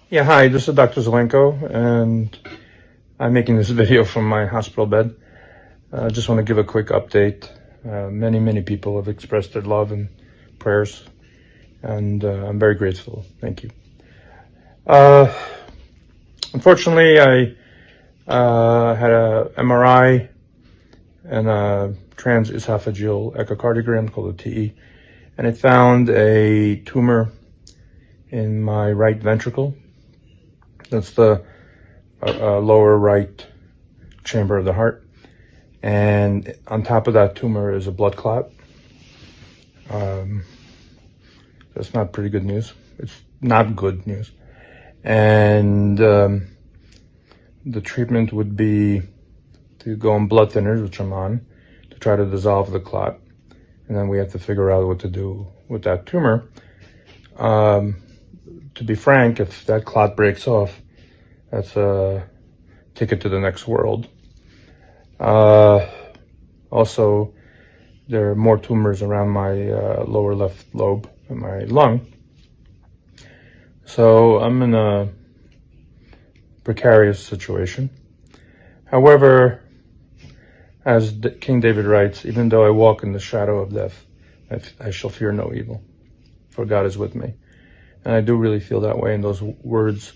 Yeah, hi, this is Dr. Zelenko, and I'm making this video from my hospital bed. I just want to give a quick update. Many people have expressed their love and prayers, and I'm very grateful. Thank you. Uh, Unfortunately, I had a MRI and a transesophageal echocardiogram called a TE, and it found a tumor in my right ventricle. That's the lower right chamber of the heart. And on top of that tumor is a blood clot. That's not pretty good news. It's not good news. And the treatment would be to go on blood thinners, which I'm on, to try to dissolve the clot. And then we have to figure out what to do with that tumor. To be frank, if that clot breaks off, that's a ticket to the next world. Also, there are more tumors around my lower left lobe in my lung. So I'm in a precarious situation. However, as King David writes, even though I walk in the shadow of death, I shall fear no evil, for God is with me. And I do really feel that way, and those words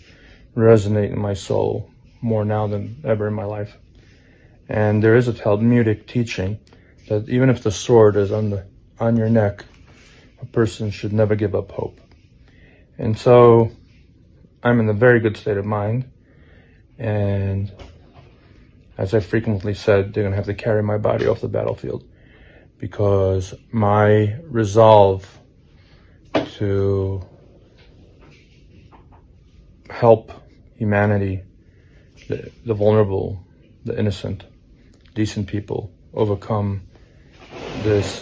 resonate in my soul more now than ever in my life. And there is a Talmudic teaching that even if the sword is on your neck, a person should never give up hope. And so I'm in a very good state of mind. And as I frequently said, they're going to have to carry my body off the battlefield, because my resolve to help humanity, the vulnerable, the innocent, decent people, overcome this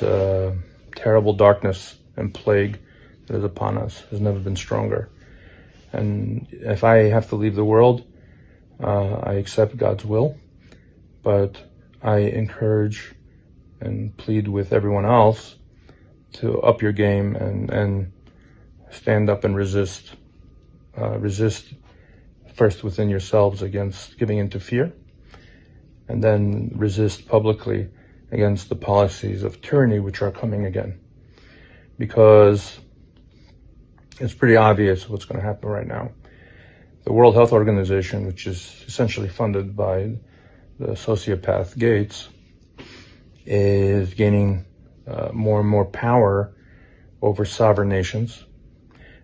terrible darkness and plague that is upon us has never been stronger. And if I have to leave the world, I accept God's will, but I encourage and plead with everyone else to up your game and stand up and resist. Resist first within yourselves against giving into fear, and then resist publicly against the policies of tyranny which are coming again. Because it's pretty obvious what's going to happen right now. The World Health Organization, which is essentially funded by the sociopath Gates, is gaining more and more power over sovereign nations.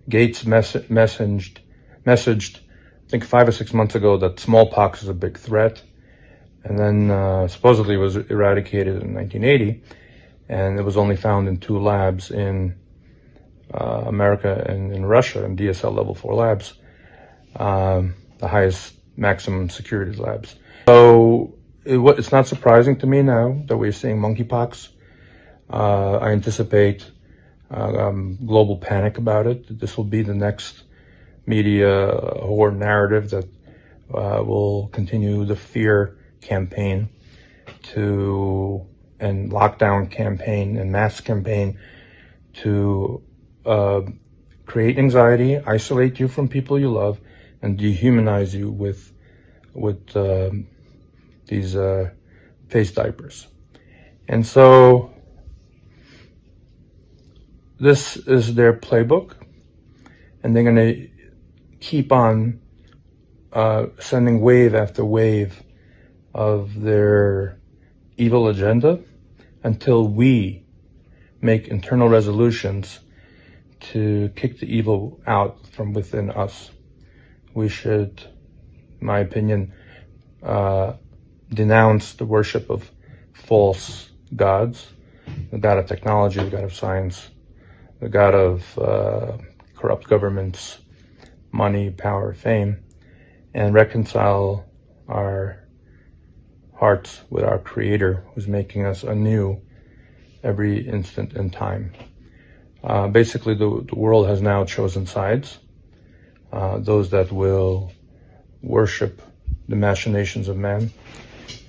Gates messaged, I think 5 or 6 months ago, that smallpox is a big threat. And then supposedly it was eradicated in 1980, and it was only found in 2 labs in America and in Russia, in DSL level 4 labs, the highest maximum security labs. So it's not surprising to me now that we're seeing monkeypox. I anticipate global panic about it. This will be the next media or narrative that will continue the fear campaign and lockdown campaign and mask campaign to create anxiety, isolate you from people you love, and dehumanize you with these face diapers. And so this is their playbook, and they're going to keep on sending wave after wave of their evil agenda until we make internal resolutions to kick the evil out from within us. We should, in my opinion, denounce the worship of false gods, the god of technology, the god of science, the god of corrupt governments, money, power, fame, and reconcile our hearts with our Creator, who's making us anew every instant in time. Basically, the world has now chosen sides. Those that will worship the machinations of man,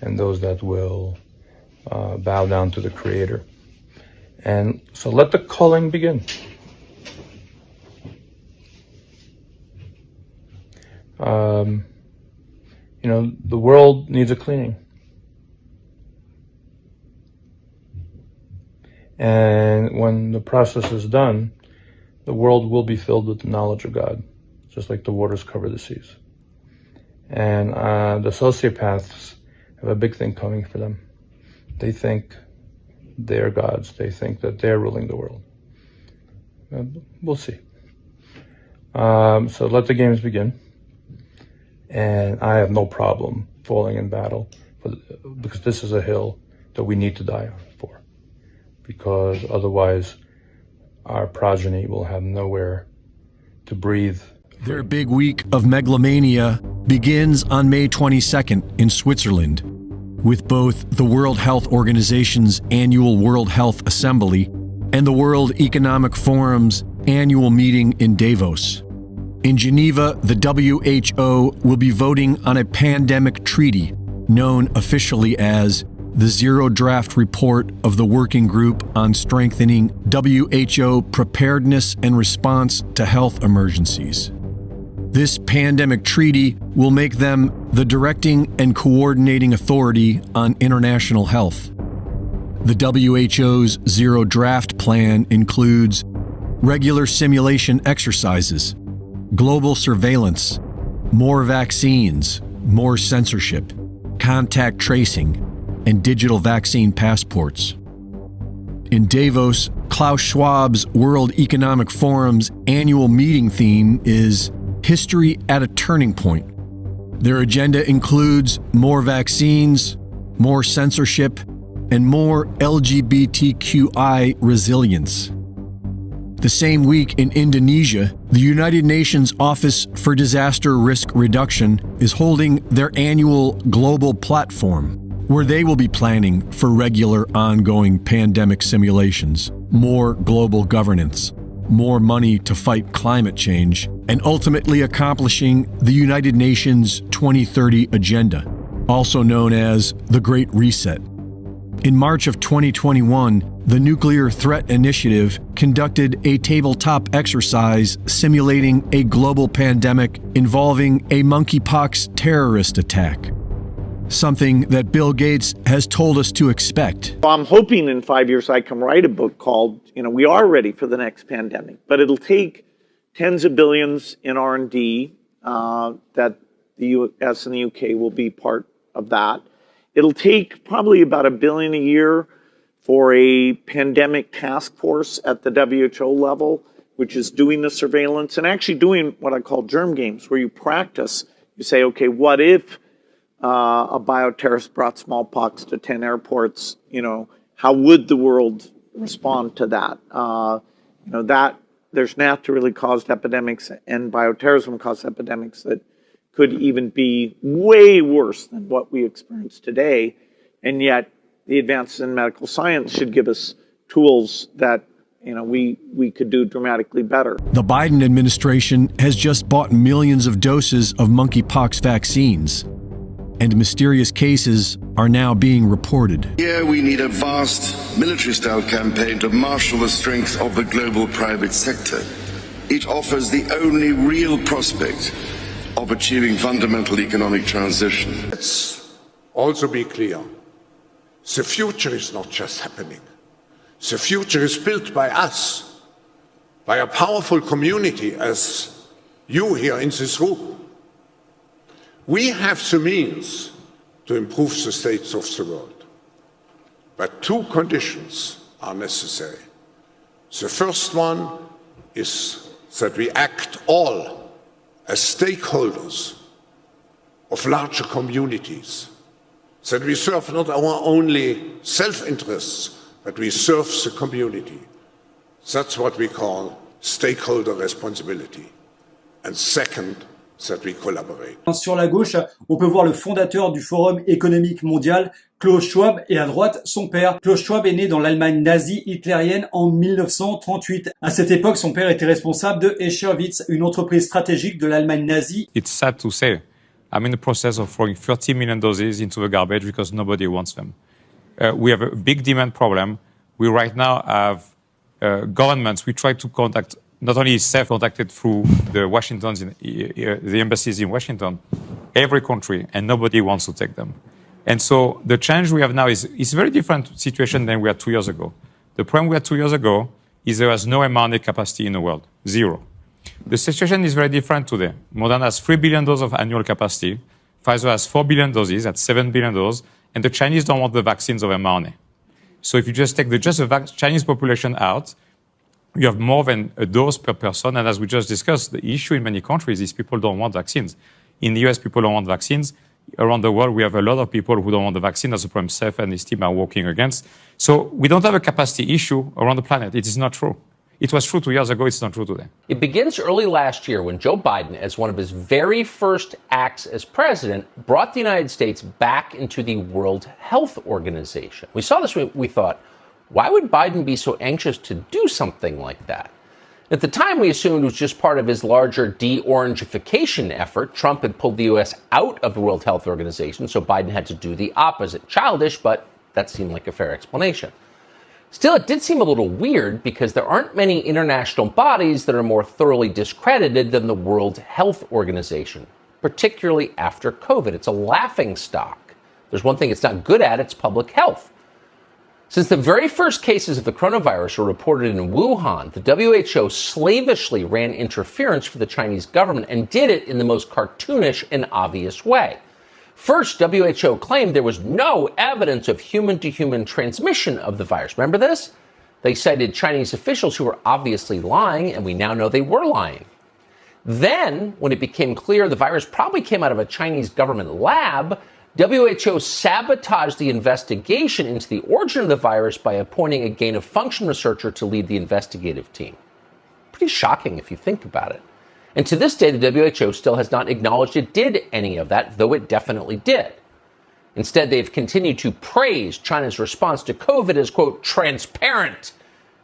and those that will bow down to the Creator. And so let the culling begin. The world needs a cleaning. And when the process is done, the world will be filled with the knowledge of God, just like the waters cover the seas. And the sociopaths have a big thing coming for them. They think they're gods. They think that they're ruling the world. We'll see. So let the games begin. And I have no problem falling in battle because this is a hill that we need to die on for. Because otherwise our progeny will have nowhere to breathe. Their big week of megalomania begins on May 22nd in Switzerland, with both the World Health Organization's annual World Health Assembly and the World Economic Forum's annual meeting in Davos. In Geneva, the WHO will be voting on a pandemic treaty known officially as the Zero Draft Report of the Working Group on Strengthening WHO Preparedness and Response to Health Emergencies. This pandemic treaty will make them the directing and coordinating authority on international health. The WHO's Zero Draft Plan includes regular simulation exercises, global surveillance, more vaccines, more censorship, contact tracing, and digital vaccine passports. In Davos, Klaus Schwab's World Economic Forum's annual meeting theme is History at a Turning Point. Their agenda includes more vaccines, more censorship, and more LGBTQI resilience. The same week in Indonesia, the United Nations Office for Disaster Risk Reduction is holding their annual global platform, where they will be planning for regular ongoing pandemic simulations, more global governance, more money to fight climate change, and ultimately accomplishing the United Nations 2030 Agenda, also known as the Great Reset. In March of 2021, the Nuclear Threat Initiative conducted a tabletop exercise simulating a global pandemic involving a monkeypox terrorist attack, something that Bill Gates has told us to expect. I'm hoping in 5 years I can write a book called, We Are Ready for the Next Pandemic, but it'll take tens of billions in R&D that the US and the UK will be part of that. It'll take probably about $1 billion a year for a pandemic task force at the WHO level, which is doing the surveillance and actually doing what I call germ games, where you practice. You say, okay, what if a bioterrorist brought smallpox to 10 airports? How would the world respond to that? That there's naturally caused epidemics and bioterrorism caused epidemics that could even be way worse than what we experience today. And yet the advances in medical science should give us tools that we could do dramatically better. The Biden administration has just bought millions of doses of monkeypox vaccines, and mysterious cases are now being reported. Here we need a vast military-style campaign to marshal the strength of the global private sector. It offers the only real prospect of achieving fundamental economic transition. Let's also be clear. The future is not just happening. The future is built by us, by a powerful community as you here in this room. We have the means to improve the states of the world. But two conditions are necessary. The first one is that we act all as stakeholders of larger communities, that we serve not our only self-interests, but we serve the community. That's what we call stakeholder responsibility. And second, that we collaborate. Sur la gauche, on peut voir le fondateur du Forum économique mondial, Klaus Schwab, et à droite, son père. Klaus Schwab est né dans l'Allemagne nazie hitlérienne en 1938. À cette époque, son père était responsable de Escherwitz, une entreprise stratégique de l'Allemagne nazie. It's sad to say, I'm in the process of throwing 30 million doses into the garbage because nobody wants them. We have a big demand problem. We right now have governments, we try to contact not only is CEF contacted through the embassies in Washington, every country, and nobody wants to take them. And so the challenge we have now is a very different situation than we had 2 years ago. The problem we had 2 years ago is there was no mRNA capacity in the world, zero. The situation is very different today. Moderna has 3 billion doses of annual capacity. Pfizer has 4 billion doses, that's 7 billion doses, and the Chinese don't want the vaccines of mRNA. So if you just take the Chinese population out, you have more than a dose per person. And as we just discussed, the issue in many countries is people don't want vaccines. In the US, people don't want vaccines. Around the world, we have a lot of people who don't want the vaccine. That's the problem Seth and his team are working against. So we don't have a capacity issue around the planet. It is not true. It was true 2 years ago. It's not true today. It begins early last year when Joe Biden, as one of his very first acts as president, brought the United States back into the World Health Organization. We saw this, we thought, why would Biden be so anxious to do something like that? At the time, we assumed it was just part of his larger de-orangification effort. Trump had pulled the U.S. out of the World Health Organization, so Biden had to do the opposite. Childish, but that seemed like a fair explanation. Still, it did seem a little weird because there aren't many international bodies that are more thoroughly discredited than the World Health Organization, particularly after COVID. It's a laughingstock. There's one thing it's not good at, it's public health. Since the very first cases of the coronavirus were reported in Wuhan, the WHO slavishly ran interference for the Chinese government and did it in the most cartoonish and obvious way. First, WHO claimed there was no evidence of human-to-human transmission of the virus. Remember this? They cited Chinese officials who were obviously lying, and we now know they were lying. Then, when it became clear the virus probably came out of a Chinese government lab, WHO sabotaged the investigation into the origin of the virus by appointing a gain-of-function researcher to lead the investigative team. Pretty shocking if you think about it. And to this day, the WHO still has not acknowledged it did any of that, though it definitely did. Instead, they've continued to praise China's response to COVID as, quote, transparent,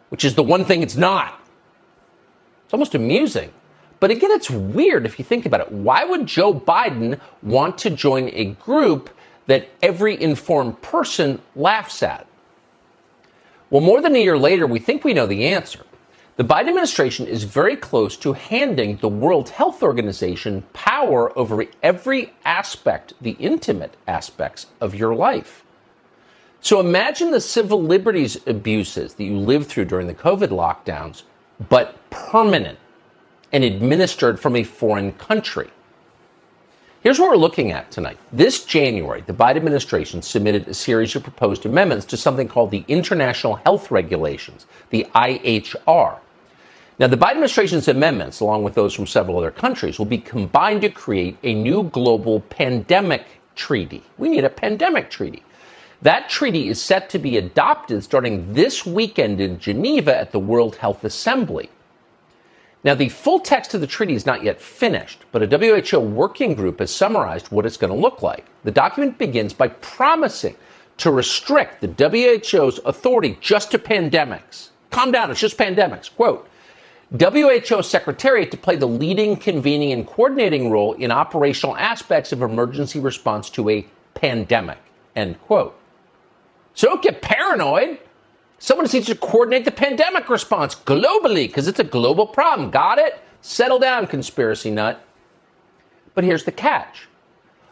which is the one thing it's not. It's almost amusing. But again, it's weird if you think about it. Why would Joe Biden want to join a group that every informed person laughs at? Well, more than a year later, we think we know the answer. The Biden administration is very close to handing the World Health Organization power over every aspect, the intimate aspects of your life. So imagine the civil liberties abuses that you lived through during the COVID lockdowns, but permanent and administered from a foreign country. Here's what we're looking at tonight. This January, the Biden administration submitted a series of proposed amendments to something called the International Health Regulations, the IHR. Now, the Biden administration's amendments, along with those from several other countries, will be combined to create a new global pandemic treaty. We need a pandemic treaty. That treaty is set to be adopted starting this weekend in Geneva at the World Health Assembly. Now, the full text of the treaty is not yet finished, but a WHO working group has summarized what it's going to look like. The document begins by promising to restrict the WHO's authority just to pandemics. Calm down, it's just pandemics. Quote, WHO Secretariat to play the leading, convening, and coordinating role in operational aspects of emergency response to a pandemic. End quote. So don't get paranoid. Someone needs to coordinate the pandemic response globally because it's a global problem. Got it? Settle down, conspiracy nut. But here's the catch.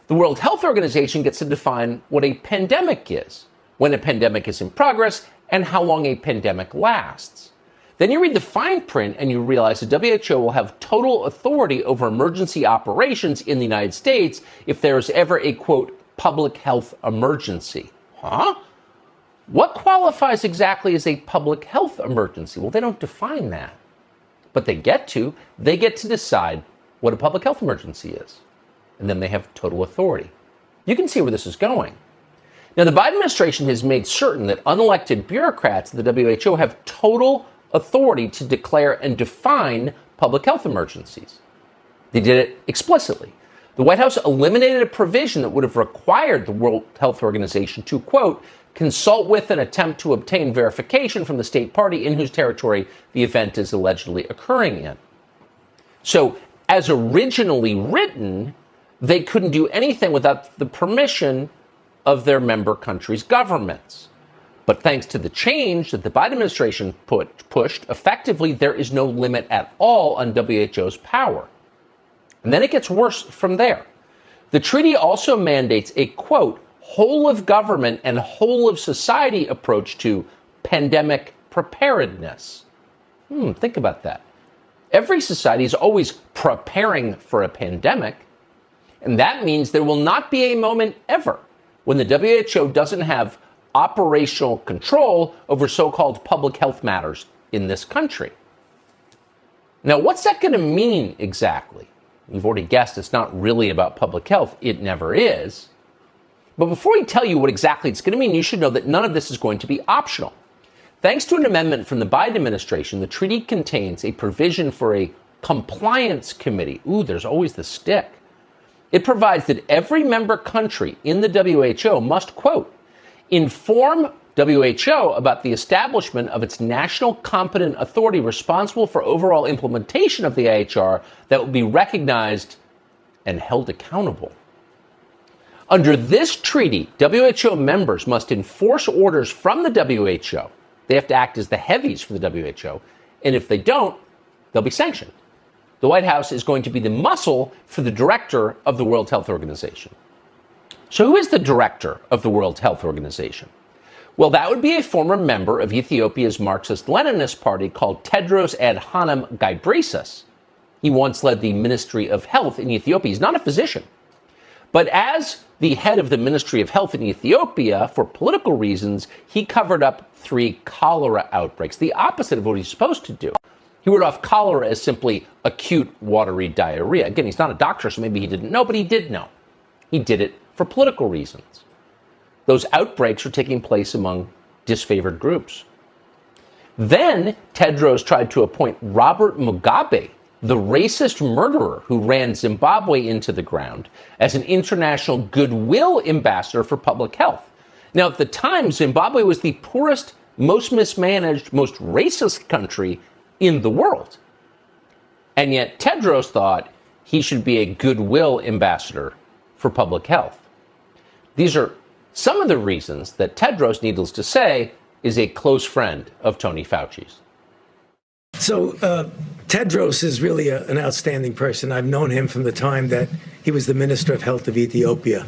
The World Health Organization gets to define what a pandemic is, when a pandemic is in progress, and how long a pandemic lasts. Then you read the fine print and you realize the WHO will have total authority over emergency operations in the United States if there is ever a, quote, public health emergency. Huh? What qualifies exactly as a public health emergency? Well, they don't define that. But they get to decide what a public health emergency is. And then they have total authority. You can see where this is going. Now, the Biden administration has made certain that unelected bureaucrats at the WHO have total authority to declare and define public health emergencies. They did it explicitly. The White House eliminated a provision that would have required the World Health Organization to, quote, consult with and attempt to obtain verification from the state party in whose territory the event is allegedly occurring in. So, as originally written, they couldn't do anything without the permission of their member countries' governments. But thanks to the change that the Biden administration pushed, effectively there is no limit at all on WHO's power. And then it gets worse from there. The treaty also mandates a, quote, whole of government and whole of society approach to pandemic preparedness. Think about that. Every society is always preparing for a pandemic, and that means there will not be a moment ever when the WHO doesn't have operational control over so-called public health matters in this country. Now, what's that going to mean exactly? You've already guessed it's not really about public health. It never is. But before we tell you what exactly it's going to mean, you should know that none of this is going to be optional. Thanks to an amendment from the Biden administration, the treaty contains a provision for a compliance committee. Ooh, there's always the stick. It provides that every member country in the WHO must, quote, inform WHO about the establishment of its national competent authority responsible for overall implementation of the IHR that will be recognized and held accountable. Under this treaty, WHO members must enforce orders from the WHO. They have to act as the heavies for the WHO. And if they don't, they'll be sanctioned. The White House is going to be the muscle for the director of the World Health Organization. So who is the director of the World Health Organization? Well, that would be a former member of Ethiopia's Marxist-Leninist party called Tedros Adhanom Ghebreyesus. He once led the Ministry of Health in Ethiopia. He's not a physician. But as the head of the Ministry of Health in Ethiopia, for political reasons, he covered up 3 cholera outbreaks, the opposite of what he's supposed to do. He wrote off cholera as simply acute watery diarrhea. Again, he's not a doctor, so maybe he didn't know, but he did know. He did it for political reasons. Those outbreaks were taking place among disfavored groups. Then Tedros tried to appoint Robert Mugabe, the racist murderer who ran Zimbabwe into the ground, as an international goodwill ambassador for public health. Now, at the time, Zimbabwe was the poorest, most mismanaged, most racist country in the world. And yet Tedros thought he should be a goodwill ambassador for public health. These are some of the reasons that Tedros, needless to say, is a close friend of Tony Fauci's. So Tedros is really an outstanding person. I've known him from the time that he was the Minister of Health of Ethiopia.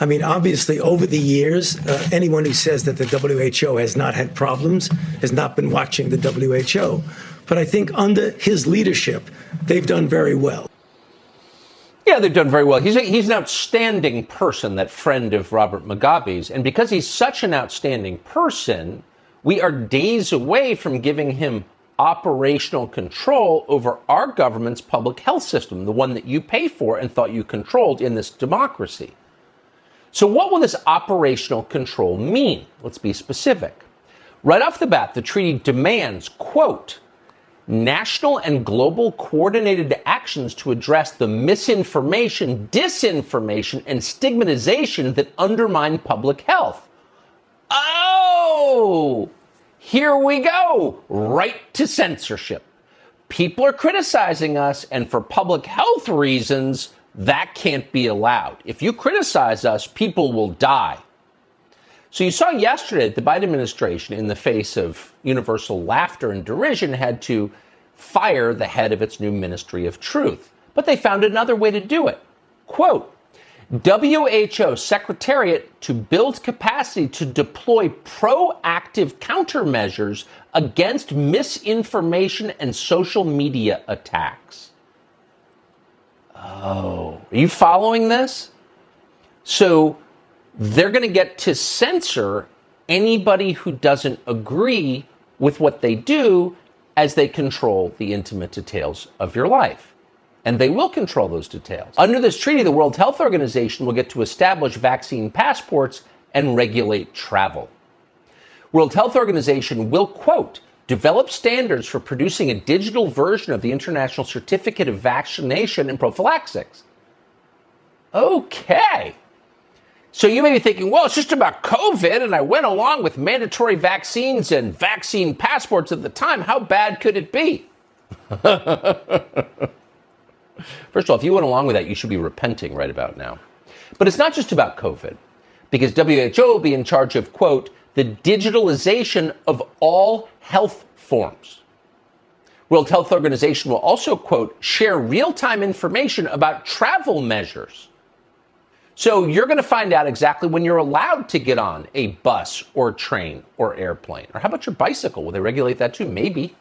I mean, obviously, over the years, anyone who says that the WHO has not had problems has not been watching the WHO. But I think under his leadership, they've done very well. Yeah, they've done very well. He's an outstanding person, that friend of Robert Mugabe's. And because he's such an outstanding person, we are days away from giving him operational control over our government's public health system, the one that you pay for and thought you controlled in this democracy. So what will this operational control mean? Let's be specific. Right off the bat, the treaty demands, quote, national and global coordinated actions to address the misinformation, disinformation, and stigmatization that undermine public health. Oh! Here we go, right to censorship. People are criticizing us, and for public health reasons, that can't be allowed. If you criticize us, people will die. So you saw yesterday that the Biden administration, in the face of universal laughter and derision, had to fire the head of its new Ministry of Truth. But they found another way to do it. Quote, WHO Secretariat to build capacity to deploy proactive countermeasures against misinformation and social media attacks. Oh, are you following this? So they're going to get to censor anybody who doesn't agree with what they do as they control the intimate details of your life. And they will control those details. Under this treaty, the World Health Organization will get to establish vaccine passports and regulate travel. World Health Organization will, quote, develop standards for producing a digital version of the International Certificate of Vaccination and Prophylaxis. Okay. So you may be thinking, well, it's just about COVID, and I went along with mandatory vaccines and vaccine passports at the time. How bad could it be? First of all, if you went along with that, you should be repenting right about now. But it's not just about COVID, because WHO will be in charge of, quote, the the digitalization of all health forms. World Health Organization will also, quote, share real-time information about travel measures. So you're going to find out exactly when you're allowed to get on a bus or train or airplane. Or how about your bicycle? Will they regulate that too? Maybe.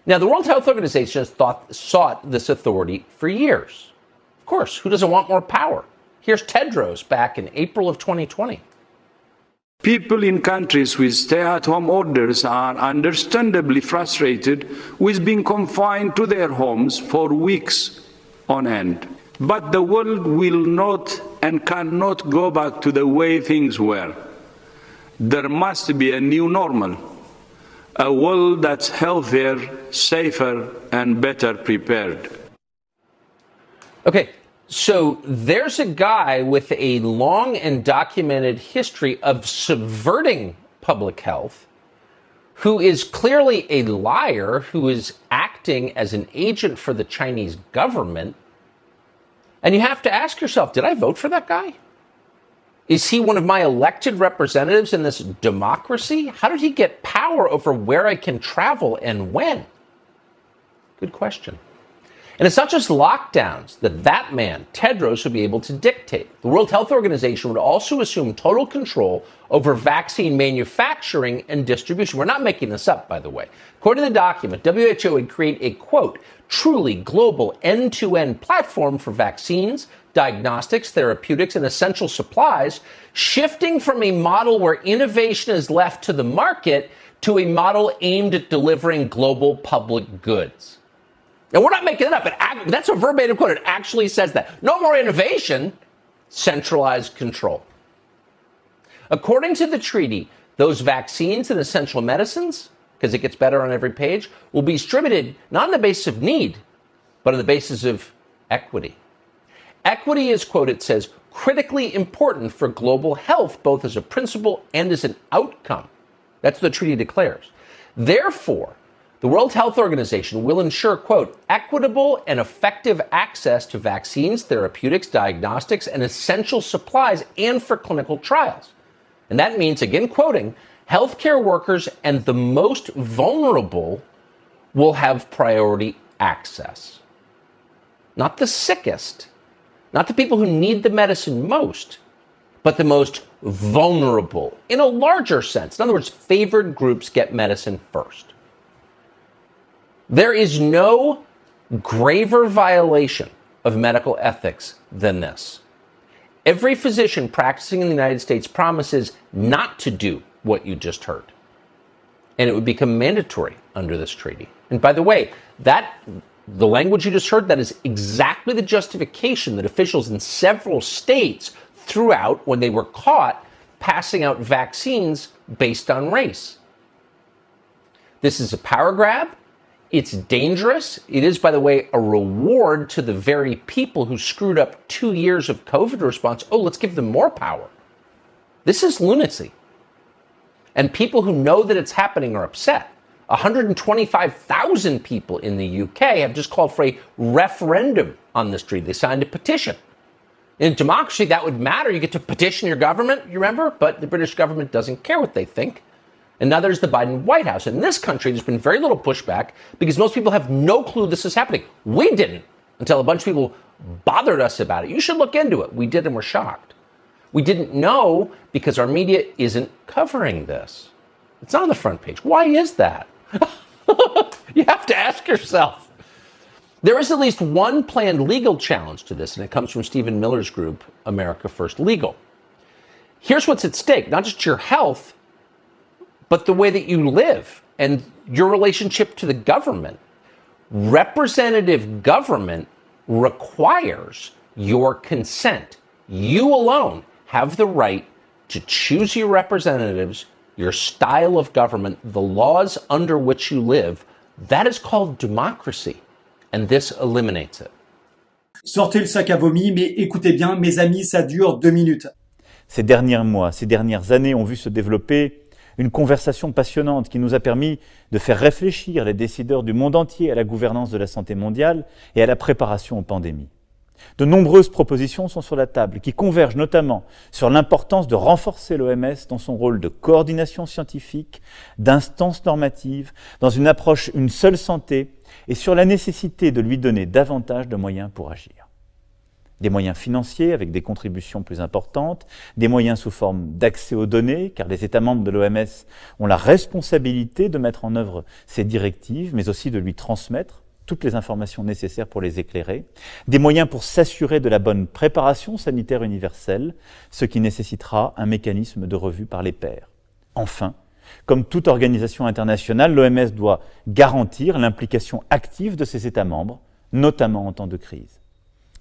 Now, the World Health Organization has sought this authority for years. Of course, who doesn't want more power? Here's Tedros back in April of 2020. People in countries with stay-at-home orders are understandably frustrated with being confined to their homes for weeks on end. But the world will not and cannot go back to the way things were. There must be a new normal, a world that's healthier, safer, and better prepared. Okay, so there's a guy with a long and documented history of subverting public health, who is clearly a liar, who is acting as an agent for the Chinese government. And you have to ask yourself, did I vote for that guy? Is he one of my elected representatives in this democracy? How did he get power over where I can travel and when? Good question. And it's not just lockdowns that man, Tedros, would be able to dictate. The World Health Organization would also assume total control over vaccine manufacturing and distribution. We're not making this up, by the way. According to the document, WHO would create a, quote, truly global end-to-end platform for vaccines, diagnostics, therapeutics, and essential supplies, shifting from a model where innovation is left to the market to a model aimed at delivering global public goods. And we're not making it up. That's a verbatim quote. It actually says that. No more innovation, centralized control. According to the treaty, those vaccines and essential medicines, because it gets better on every page, will be distributed not on the basis of need, but on the basis of equity. Equity is, quote, it says, critically important for global health, both as a principle and as an outcome. That's what the treaty declares. Therefore, the World Health Organization will ensure, quote, equitable and effective access to vaccines, therapeutics, diagnostics, and essential supplies, and for clinical trials. And that means, again quoting, healthcare workers and the most vulnerable will have priority access. Not the sickest, not the people who need the medicine most, but the most vulnerable in a larger sense. In other words, favored groups get medicine first. There is no graver violation of medical ethics than this. Every physician practicing in the United States promises not to do what you just heard. And it would become mandatory under this treaty. And by the way, the language you just heard, that is exactly the justification that officials in several states threw out when they were caught passing out vaccines based on race. This is a power grab. It's dangerous. It is, by the way, a reward to the very people who screwed up 2 years of COVID response. Oh, let's give them more power. This is lunacy. And people who know that it's happening are upset. 125,000 people in the UK have just called for a referendum on this treaty. They signed a petition. In democracy, that would matter. You get to petition your government, you remember? But the British government doesn't care what they think. And now there's the Biden White House. In this country, there's been very little pushback because most people have no clue this is happening. We didn't until a bunch of people bothered us about it. You should look into it. We did, and we're shocked. We didn't know because our media isn't covering this. It's not on the front page. Why is that? You have to ask yourself. There is at least one planned legal challenge to this, and it comes from Stephen Miller's group, America First Legal. Here's what's at stake, not just your health, but the way that you live and your relationship to the government. Representative government requires your consent. You alone have the right to choose your representatives, your style of government, the laws under which you live. That is called democracy, and this eliminates it. Sortez le sac à vomi, mais écoutez bien, mes amis, ça dure 2 minutes. Ces derniers mois, ces dernières années ont vu se développer une conversation passionnante qui nous a permis de faire réfléchir les décideurs du monde entier à la gouvernance de la santé mondiale et à la préparation aux pandémies. De nombreuses propositions sont sur la table qui convergent notamment sur l'importance de renforcer l'OMS dans son rôle de coordination scientifique, d'instance normative, dans une approche une seule santé et sur la nécessité de lui donner davantage de moyens pour agir. Des moyens financiers avec des contributions plus importantes, des moyens sous forme d'accès aux données, car les États membres de l'OMS ont la responsabilité de mettre en œuvre ces directives, mais aussi de lui transmettre toutes les informations nécessaires pour les éclairer, des moyens pour s'assurer de la bonne préparation sanitaire universelle, ce qui nécessitera un mécanisme de revue par les pairs. Enfin, comme toute organisation internationale, l'OMS doit garantir l'implication active de ses États membres, notamment en temps de crise.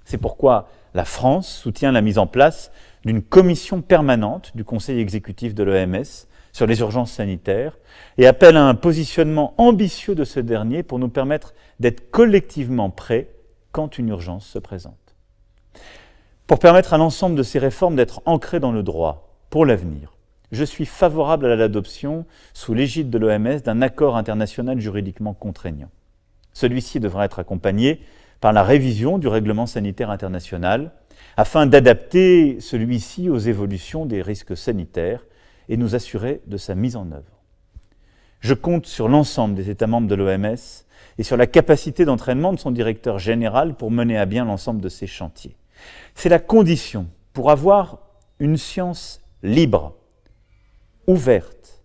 C'est pourquoi la France soutient la mise en place d'une commission permanente du Conseil exécutif de l'OMS sur les urgences sanitaires et appelle à un positionnement ambitieux de ce dernier pour nous permettre d'être collectivement prêts quand une urgence se présente. Pour permettre à l'ensemble de ces réformes d'être ancrées dans le droit pour l'avenir, je suis favorable à l'adoption, sous l'égide de l'OMS, d'un accord international juridiquement contraignant. Celui-ci devra être accompagné par la révision du règlement sanitaire international afin d'adapter celui-ci aux évolutions des risques sanitaires et nous assurer de sa mise en œuvre. Je compte sur l'ensemble des États membres de l'OMS et sur la capacité d'entraînement de son directeur général pour mener à bien l'ensemble de ces chantiers. C'est la condition pour avoir une science libre, ouverte,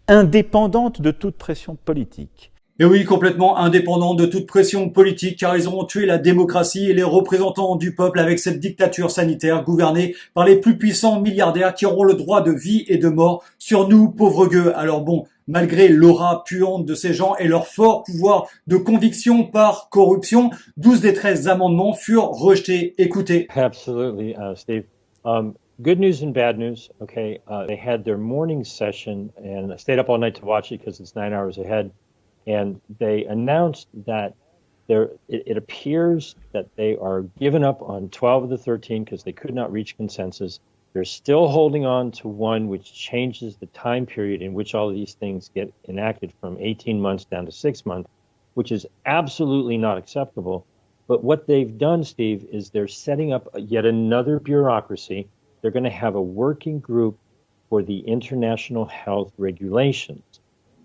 indépendante de toute pression politique. Et oui, complètement indépendant de toute pression politique, car ils auront tué la démocratie et les représentants du peuple avec cette dictature sanitaire gouvernée par les plus puissants milliardaires qui auront le droit de vie et de mort sur nous, pauvres gueux. Alors bon, malgré l'aura puante de ces gens et leur fort pouvoir de conviction par corruption, 12 des 13 amendements furent rejetés. Écoutez. Absolutely, Steve. Good news and bad news. Okay, they had their morning session and I stayed up all night to watch it because it's 9 hours ahead. And they announced that it appears that they are giving up on 12 of the 13 because they could not reach consensus. They're still holding on to one which changes the time period in which all of these things get enacted from 18 months down to 6 months, which is absolutely not acceptable. But what they've done, Steve, is they're setting up yet another bureaucracy. They're going to have a working group for the international health regulations.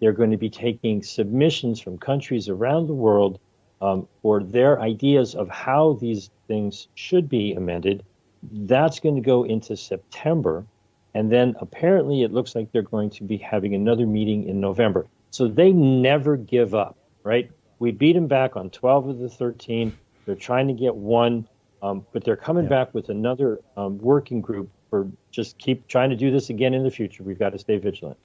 They're going to be taking submissions from countries around the world for their ideas of how these things should be amended. That's going to go into September. And then apparently it looks like they're going to be having another meeting in November. So they never give up, right? We beat them back on 12 of the 13. They're trying to get one, but they're coming back with another working group for just keep trying to do this again in the future. We've got to stay vigilant.